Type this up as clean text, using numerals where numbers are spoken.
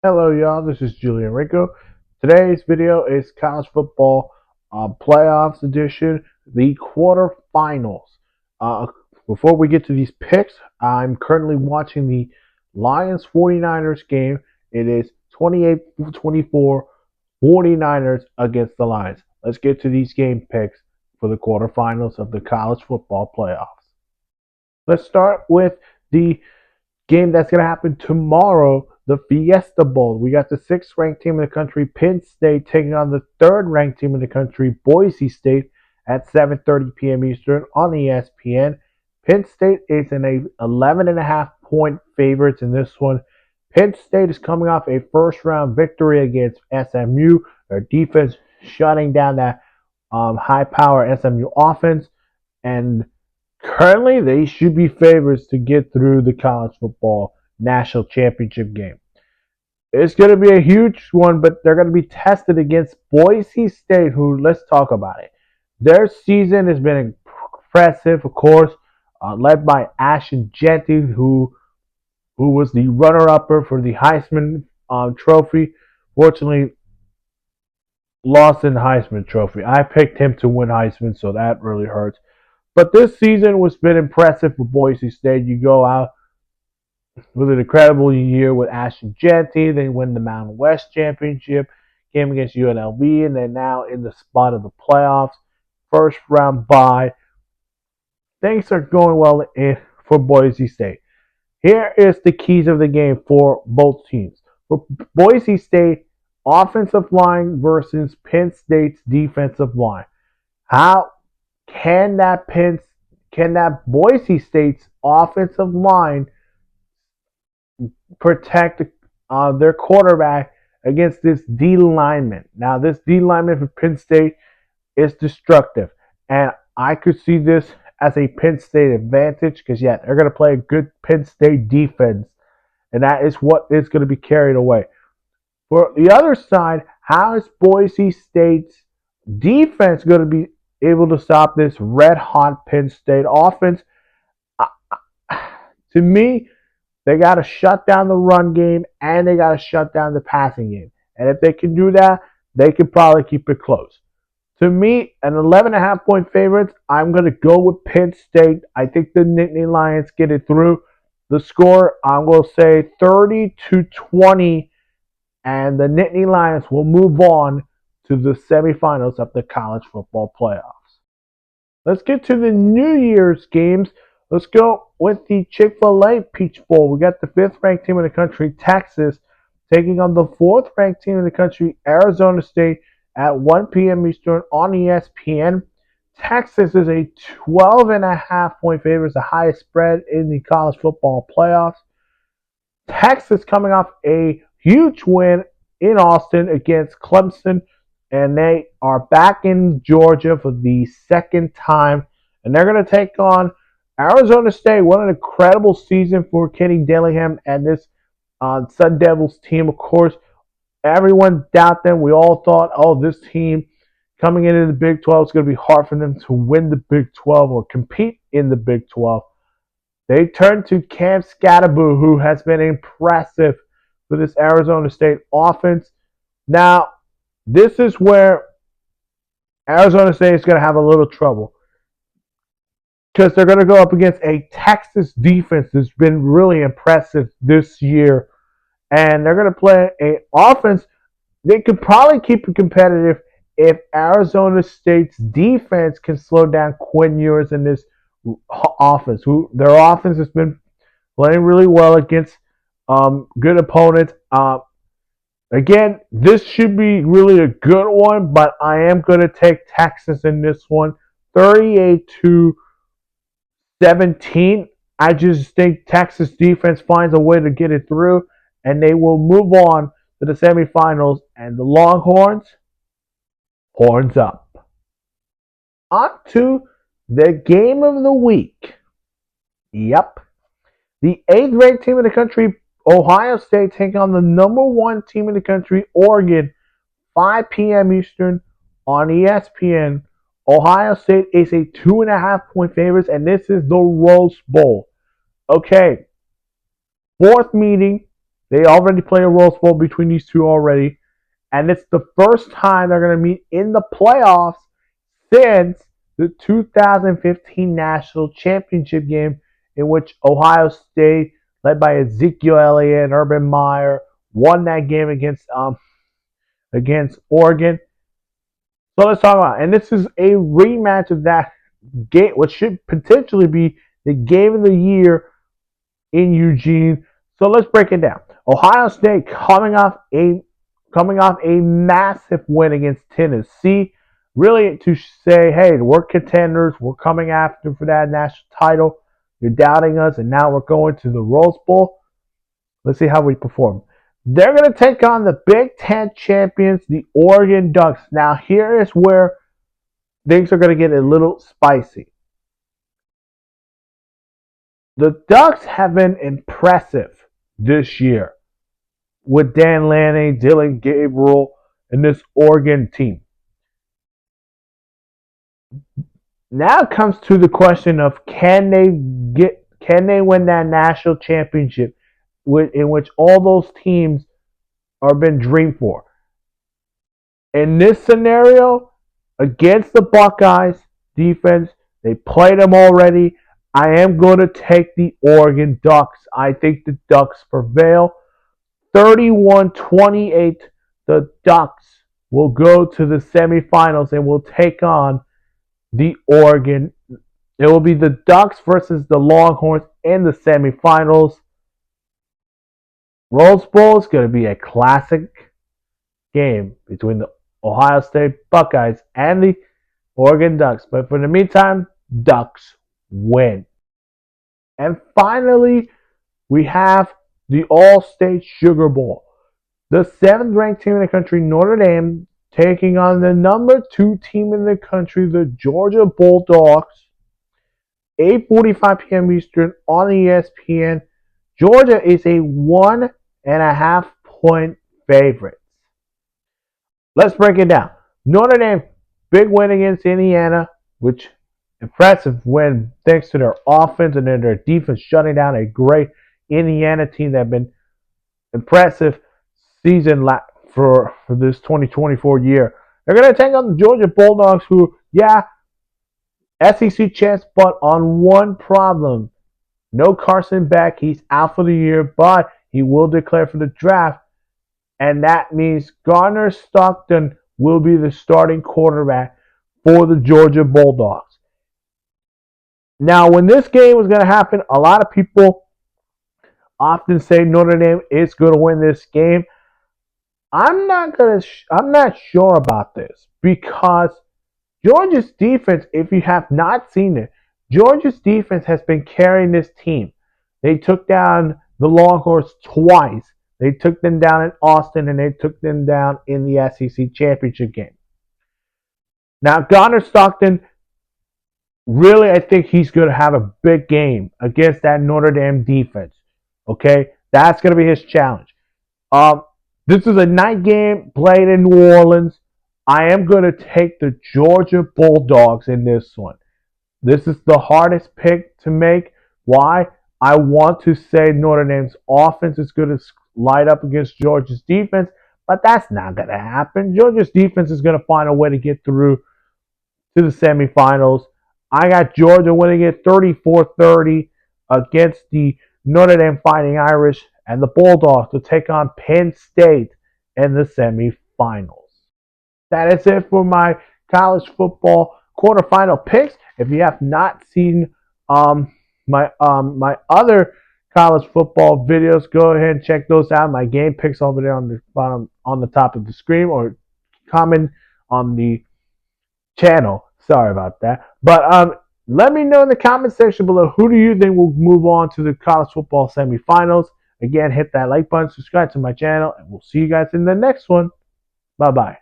Hello, y'all. This is Julian Rico. Today's video is college football playoffs edition, the quarterfinals. Uh, Before we get to these picks, I'm currently watching the Lions 49ers game. It is 28-24 49ers against the Lions. Let's get to these game picks for the quarterfinals of the college football playoffs. Let's start with the game that's going to happen tomorrow, the Fiesta Bowl. We got the sixth ranked team in the country, Penn State, taking on the third ranked team in the country, Boise State, at 7:30 p.m. Eastern on ESPN. Penn State is an 11.5 point favorites in this one. Penn State is coming off a first round victory against SMU. Their defense shutting down that high power SMU offense, and currently, they should be favorites to get through the college football national championship game. It's going to be a huge one, but they're going to be tested against Boise State, who, let's talk about it. Their season has been impressive, of course, led by Ashton Jeanty, who was the runner-upper for the Heisman Trophy. Fortunately, lost in the Heisman Trophy. I picked him to win Heisman, so that really hurts. But this season was been impressive for Boise State. You go out with an incredible year with Ashton Jeanty. They win the Mountain West Championship game against UNLV, and they're now in the spot of the playoffs. First round bye. Things are going well for Boise State. Here is the keys of the game for both teams. For Boise State, offensive line versus Penn State's defensive line. How can that Boise State's offensive line protect their quarterback against this D lineman? Now, this D lineman for Penn State is destructive, and I could see this as a Penn State advantage because, yeah, they're going to play a good Penn State defense, and that is what is going to be carried away. For the other side, how is Boise State's defense going to be able to stop this red hot Penn State offense? To me, they got to shut down the run game and they got to shut down the passing game. And if they can do that, they can probably keep it close. To me, an 11.5 point favorite, I'm going to go with Penn State. I think the Nittany Lions get it through. The score, I'm going to say 30-20, and the Nittany Lions will move on to the semifinals of the college football playoffs. Let's get to the New Year's games. Let's go with the Chick-fil-A Peach Bowl. We got the fifth ranked team in the country, Texas, taking on the fourth ranked team in the country, Arizona State, at 1 p.m. Eastern on ESPN. Texas is a 12.5 point favorite, it's the highest spread in the college football playoffs. Texas coming off a huge win in Austin against Clemson, and they are back in Georgia for the second time, and they're going to take on Arizona State. What an incredible season for Kenny Dillingham and this Sun Devils team. Of course, everyone doubted them. We all thought, oh, this team coming into the Big 12 is going to be hard for them to win the Big 12 or compete in the Big 12. They turned to Cam Scatterboo, who has been impressive for this Arizona State offense. Now, this is where Arizona State is going to have a little trouble because they're going to go up against a Texas defense that's been really impressive this year, and they're going to play an offense. They could probably keep it competitive if Arizona State's defense can slow down Quinn Ewers in this offense. Their offense has been playing really well against good opponents. Again, this should be really a good one, but I am going to take Texas in this one, 38-17. I just think Texas defense finds a way to get it through, and they will move on to the semifinals. And the Longhorns, horns up. On to the game of the week. Yep. The eighth ranked team in the country, Ohio State, taking on the number one team in the country, Oregon, 5 p.m. Eastern on ESPN. Ohio State is a 2.5 point favorite, and this is the Rose Bowl. Okay, fourth meeting They already play a Rose Bowl between these two already, and it's the first time they're going to meet in the playoffs since the 2015 National Championship game, in which Ohio State, led by Ezekiel Elliott and Urban Meyer, won that game against Oregon. So let's talk about it. And this is a rematch of that game, what should potentially be the game of the year in Eugene. So let's break it down. Ohio State coming off a massive win against Tennessee, really to say, hey, we're contenders, we're coming after for that national title. You're doubting us, and now we're going to the Rose Bowl. Let's see how we perform. They're going to take on the Big Ten champions, the Oregon Ducks. Now, here is where things are going to get a little spicy. The Ducks have been impressive this year with Dan Lanning, Dylan Gabriel, and this Oregon team. Now it comes to the question of can they win that national championship in which all those teams are been dreamed for. In this scenario, against the Buckeyes defense, they played them already. I am going to take the Oregon Ducks. I think the Ducks prevail. 31-28, the Ducks will go to the semifinals and will take on the Oregon. It will be the Ducks versus the Longhorns in the semifinals. Rose Bowl is going to be a classic game between the Ohio State Buckeyes and the Oregon Ducks. But for the meantime, Ducks win. And finally, we have the All-State Sugar Bowl. The 7th ranked team in the country, Notre Dame, taking on the number 2 team in the country, the Georgia Bulldogs. 8:45 p.m. Eastern on ESPN. Georgia is a 1.5 point favorite. Let's break it down. Notre Dame, big win against Indiana, which impressive win thanks to their offense and their defense shutting down a great Indiana team that have been impressive season for this 2024 year. They're going to take on the Georgia Bulldogs, who, SEC champs, but on one problem. No Carson Beck. He's out for the year, but he will declare for the draft. And that means Garner Stockton will be the starting quarterback for the Georgia Bulldogs. Now, when this game was going to happen, a lot of people often say Notre Dame is going to win this game. I'm not sure about this because Georgia's defense, if you have not seen it, Georgia's defense has been carrying this team. They took down the Longhorns twice. They took them down in Austin, and they took them down in the SEC championship game. Now, Garner Stockton, really, I think he's going to have a big game against that Notre Dame defense. Okay? That's going to be his challenge. This is a night game played in New Orleans. I am going to take the Georgia Bulldogs in this one. This is the hardest pick to make. Why? I want to say Notre Dame's offense is going to light up against Georgia's defense, but that's not going to happen. Georgia's defense is going to find a way to get through to the semifinals. I got Georgia winning it 34-30 against the Notre Dame Fighting Irish, and the Bulldogs to take on Penn State in the semifinals. That is it for my college football quarterfinal picks. If you have not seen my other college football videos, go ahead and check those out. My game picks over there on the bottom, on the top of the screen, or comment on the channel. Sorry about that. But let me know in the comment section below, who do you think will move on to the college football semifinals? Again, hit that like button, subscribe to my channel, and we'll see you guys in the next one. Bye-bye.